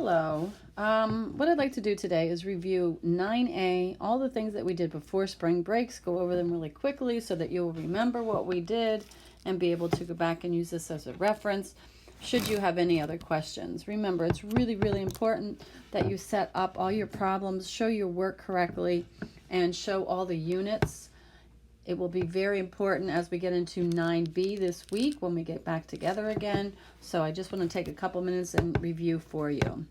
Hello. What I'd like to do today is review 9A, all the things that we did before spring breaks, go over them really quickly so that you'll remember what we did and be able to go back and use this as a reference should you have any other questions. Remember, it's really, really important that you set up all your problems, show your work correctly, and show all the units. It will be very important as we get into 9B this week when we get back together again. So I just want to take a couple minutes and review for you.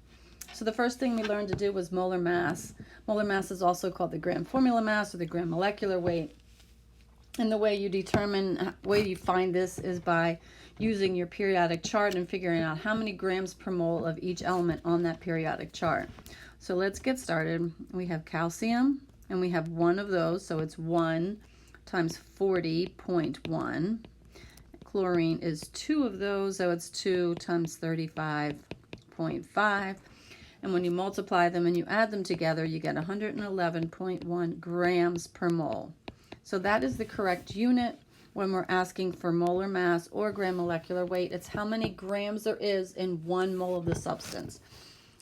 So the first thing we learned to do was molar mass. Molar mass is also called the gram formula mass or the gram molecular weight. And the way you find this is by using your periodic chart and figuring out how many grams per mole of each element on that periodic chart. So let's get started. We have calcium, and we have one of those, so it's 1 times 40.1. Chlorine is 2 of those, so it's 2 times 35.5. And when you multiply them and you add them together, you get 111.1 grams per mole. So that is the correct unit when we're asking for molar mass or gram molecular weight. It's how many grams there is in 1 mole of the substance.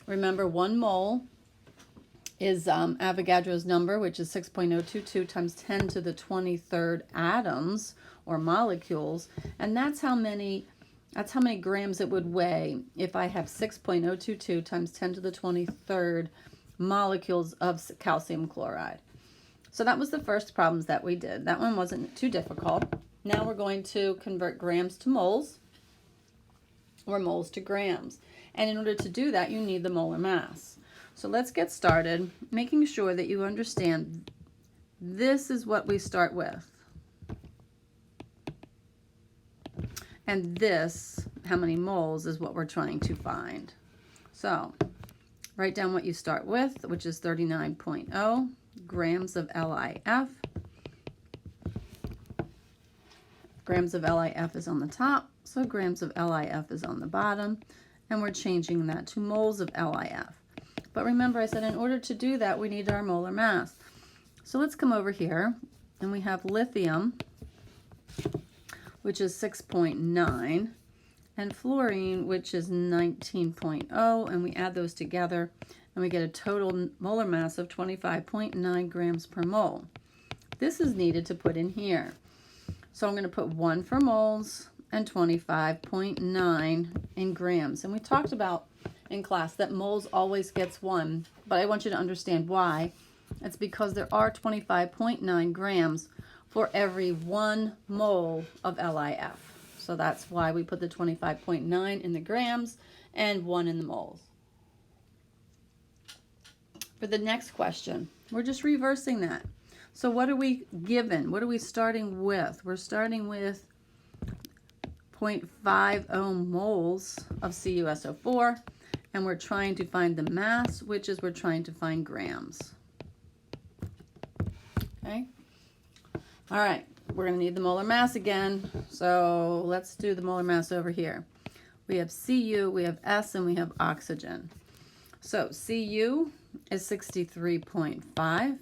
Remember, 1 mole is Avogadro's number, which is 6.022 times 10 to the 23rd atoms or molecules, and that's how many grams it would weigh if I have 6.022 times 10 to the 23rd molecules of calcium chloride. So that was the first problems that we did. That one wasn't too difficult. Now we're going to convert grams to moles or moles to grams. And in order to do that, you need the molar mass. So let's get started making sure that you understand this is what we start with. And this, how many moles, is what we're trying to find. So write down what you start with, which is 39.0 grams of LiF. Grams of LiF is on the top, so grams of LiF is on the bottom, and we're changing that to moles of LiF. But remember, I said in order to do that, we need our molar mass. So let's come over here, and we have lithium, which is 6.9, and fluorine, which is 19.0, and we add those together, and we get a total molar mass of 25.9 grams per mole. This is needed to put in here. So I'm going to put 1 for moles and 25.9 in grams. And we talked about in class that moles always gets 1, but I want you to understand why. It's because there are 25.9 grams for every 1 mole of LiF. So that's why we put the 25.9 in the grams and 1 in the moles. For the next question, we're just reversing that. So what are we given? What are we starting with? We're starting with 0.50 moles of CuSO4, and we're trying to find the mass, which is we're trying to find grams. Okay? All right, we're going to need the molar mass again, so let's do the molar mass over here. We have Cu, we have S, and we have oxygen. So Cu is 63.5,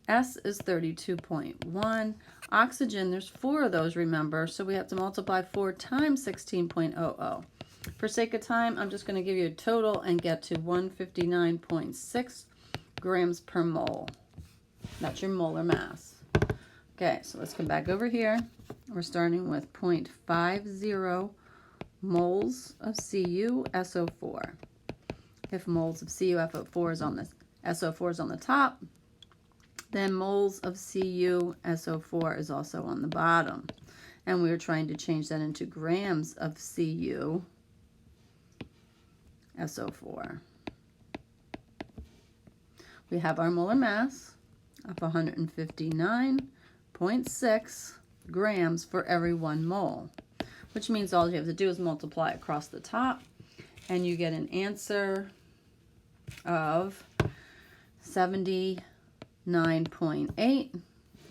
S is 32.1, oxygen, there's 4 of those, remember, so we have to multiply 4 times 16.00. For sake of time, I'm just going to give you a total and get to 159.6 grams per mole. That's your molar mass. Okay, so let's come back over here. We're starting with 0.50 moles of CuSO4. If moles of CuSO4 is on the SO4 is on the top, then moles of CuSO4 is also on the bottom. And we're trying to change that into grams of CuSO4. We have our molar mass of 159.6 grams for every 1 mole, which means all you have to do is multiply across the top, and you get an answer of 79.8.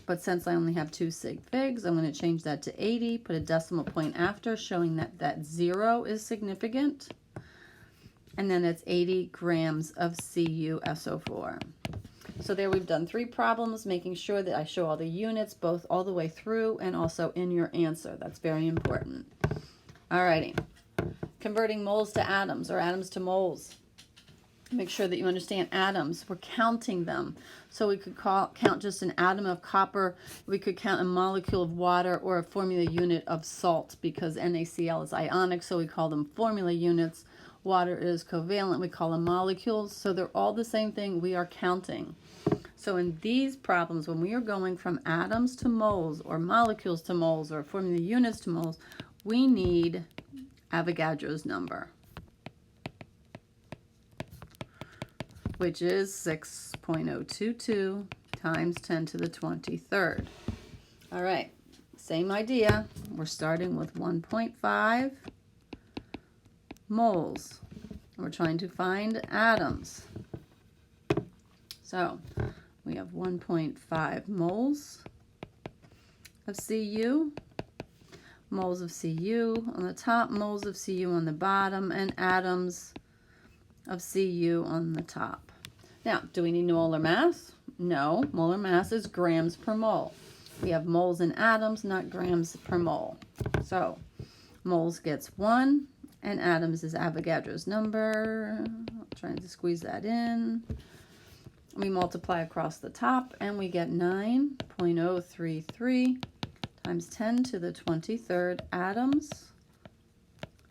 But since I only have 2 sig figs, I'm going to change that to 80, put a decimal point after, showing that that 0 is significant. And then it's 80 grams of CuSO4. So there we've done 3 problems, making sure that I show all the units, both all the way through and also in your answer. That's very important. Alrighty. converting moles to atoms or atoms to moles. Make sure that you understand atoms. We're counting them. So we could count just an atom of copper. We could count a molecule of water or a formula unit of salt, because NaCl is ionic, so we call them formula units. Water is covalent. We call them molecules. So they're all the same thing. We are counting. So in these problems, when we are going from atoms to moles or molecules to moles or formula units to moles, we need Avogadro's number, which is 6.022 times 10 to the 23rd. All right, same idea. We're starting with 1.5 moles. We're trying to find atoms. So we have 1.5 moles of Cu, moles of Cu on the top, moles of Cu on the bottom, and atoms of Cu on the top. Now, do we need molar mass? No, molar mass is grams per mole. We have moles and atoms, not grams per mole. So moles gets 1, and atoms is Avogadro's number. I'm trying to squeeze that in. We multiply across the top, and we get 9.033 times 10 to the 23rd atoms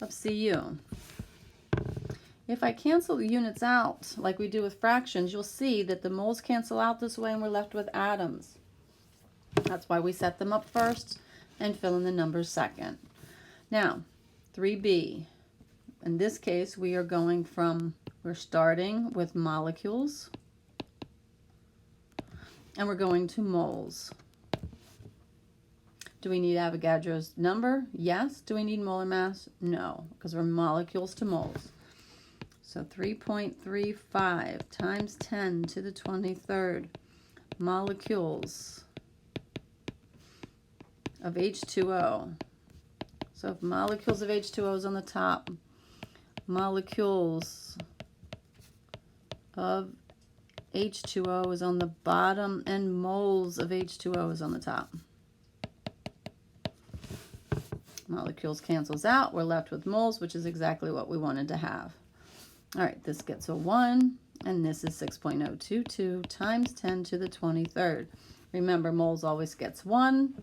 of Cu. If I cancel the units out, like we do with fractions, you'll see that the moles cancel out this way and we're left with atoms. That's why we set them up first and fill in the numbers second. Now, 3b. In this case, we're starting with molecules and we're going to moles. Do we need Avogadro's number? Yes. Do we need molar mass? No, because we're molecules to moles. So 3.35 times 10 to the 23rd molecules of H2O. So if molecules of H2O is on the top, molecules of H2O is on the bottom, and moles of H2O is on the top. Molecules cancels out. We're left with moles, which is exactly what we wanted to have. All right, this gets a 1, and this is 6.022 times 10 to the 23rd. Remember, moles always gets 1,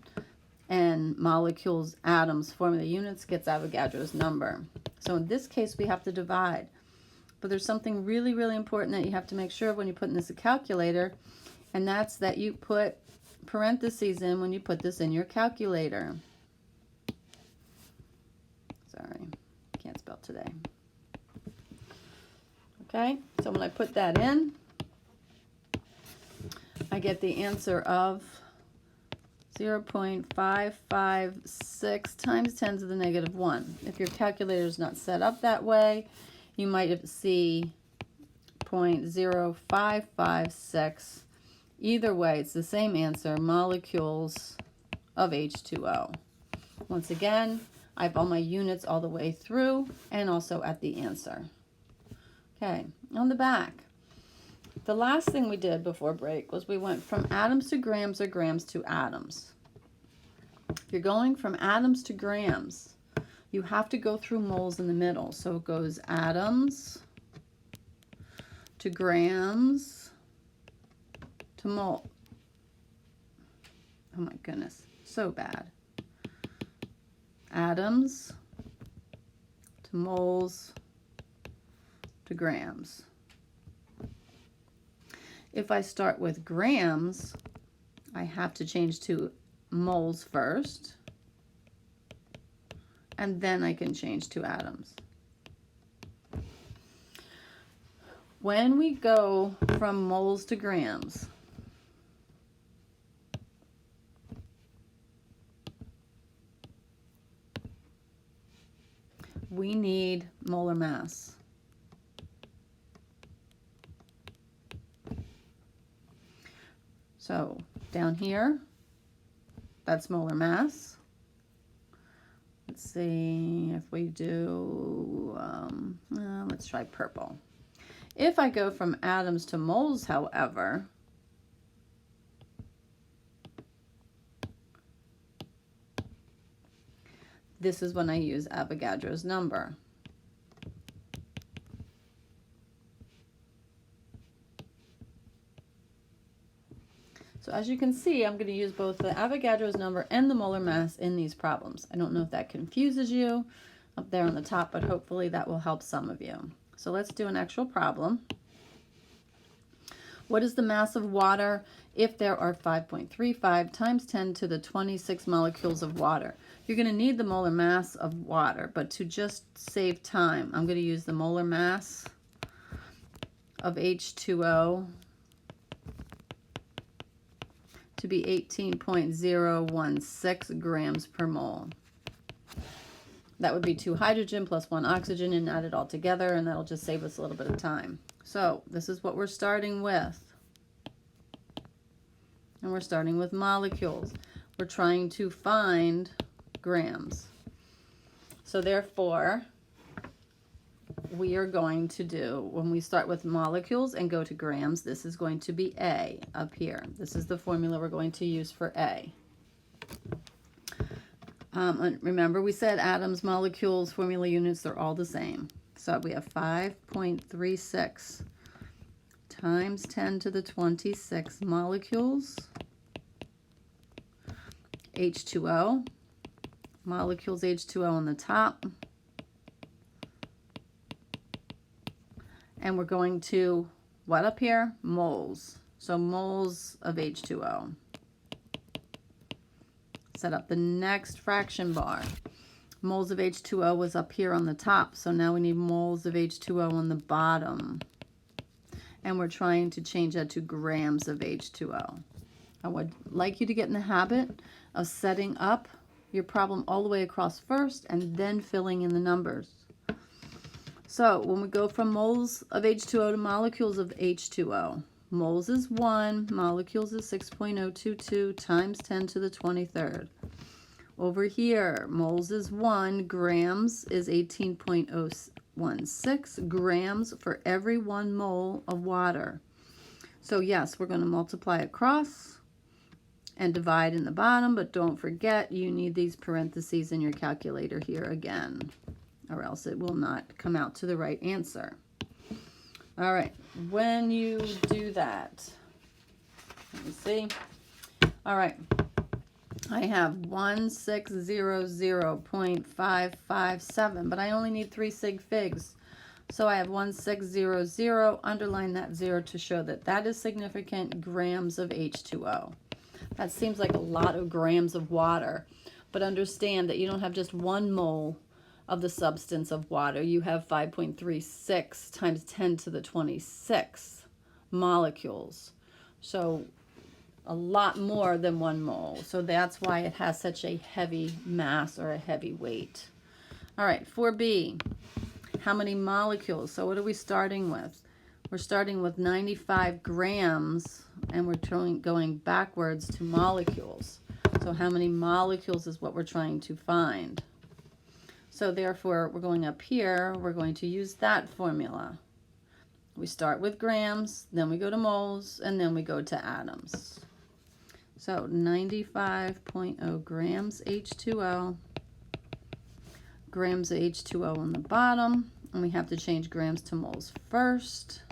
and molecules, atoms, formula units gets Avogadro's number. So in this case, we have to divide. But there's something really, really important that you have to make sure of when you put in this calculator, and that's that you put parentheses in when you put this in your calculator. Sorry, can't spell today. Okay, so when I put that in, I get the answer of 0.556 times 10 to the negative 1. If your calculator is not set up that way, you might see 0.0556. Either way, it's the same answer, molecules of H2O. Once again, I have all my units all the way through and also at the answer. Okay, on the back, the last thing we did before break was we went from atoms to grams or grams to atoms. If you're going from atoms to grams, you have to go through moles in the middle. So it goes atoms to grams to mole. Oh my goodness, so bad. Atoms to moles to grams. If I start with grams, I have to change to moles first, and then I can change to atoms. When we go from moles to grams, we need molar mass. So down here, that's molar mass. Let's see if we do, let's try purple. If I go from atoms to moles, however, this is when I use Avogadro's number. So as you can see, I'm going to use both the Avogadro's number and the molar mass in these problems. I don't know if that confuses you up there on the top, but hopefully that will help some of you. So let's do an actual problem. What is the mass of water if there are 5.35 times 10 to the 26 molecules of water? You're going to need the molar mass of water, but to just save time, I'm going to use the molar mass of H2O to be 18.016 grams per mole. That would be 2 hydrogen plus 1 oxygen and add it all together, and that'll just save us a little bit of time. So this is what we're starting with. And we're starting with molecules. We're trying to find grams. So therefore, we are going to do, when we start with molecules and go to grams, this is going to be A up here. This is the formula we're going to use for A. Remember, we said atoms, molecules, formula units, they're all the same. So we have 5.36 times 10 to the 26 molecules, H2O, molecules H2O on the top, and we're going to, what up here? Moles. So moles of H2O. Set up the next fraction bar. Moles of H2O was up here on the top, so now we need moles of H2O on the bottom. And we're trying to change that to grams of H2O. I would like you to get in the habit of setting up your problem all the way across first and then filling in the numbers. So when we go from moles of H2O to molecules of H2O, moles is 1, molecules is 6.022 times 10 to the 23rd. Over here, moles is 1, grams is 18.016 grams for every 1 mole of water. So yes, we're going to multiply across and divide in the bottom, but don't forget you need these parentheses in your calculator here again, or else it will not come out to the right answer. All right, when you do that, let me see. All right, I have 1600.557, but I only need 3 sig figs. So I have 1600, underline that 0 to show that that is significant grams of H2O. That seems like a lot of grams of water, but understand that you don't have just 1 mole of the substance of water. You have 5.36 times 10 to the 26 molecules. So a lot more than 1 mole. So that's why it has such a heavy mass or a heavy weight. All right, 4B. How many molecules? So what are we starting with? We're starting with 95 grams, and we're going backwards to molecules. So how many molecules is what we're trying to find. So therefore, we're going up here, we're going to use that formula. We start with grams, then we go to moles, and then we go to atoms. So 95.0 grams H2O, grams of H2O on the bottom, and we have to change grams to moles first.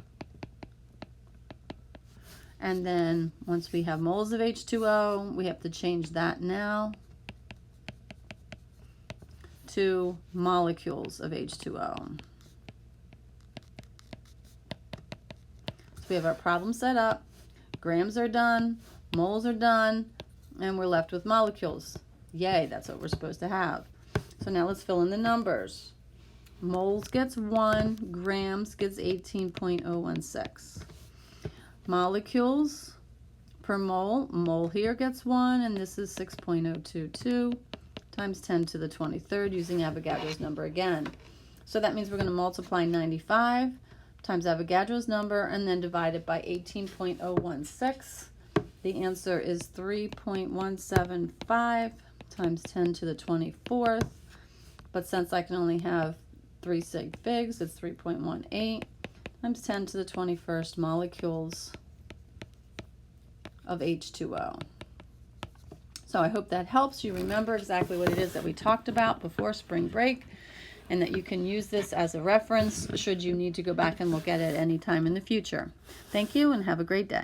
And then once we have moles of H2O, we have to change that now to molecules of H2O. So we have our problem set up. Grams are done, moles are done, and we're left with molecules. Yay, that's what we're supposed to have. So now let's fill in the numbers. Moles gets 1, grams gets 18.016. Molecules per mole, mole here gets 1, and this is 6.022 times 10 to the 23rd using Avogadro's number again. So that means we're going to multiply 95 times Avogadro's number and then divide it by 18.016. The answer is 3.175 times 10 to the 24th. But since I can only have 3 sig figs, it's 3.18 times 10 to the 21st molecules of H2O. So I hope that helps you remember exactly what it is that we talked about before spring break, and that you can use this as a reference should you need to go back and look at it any time in the future. Thank you and have a great day.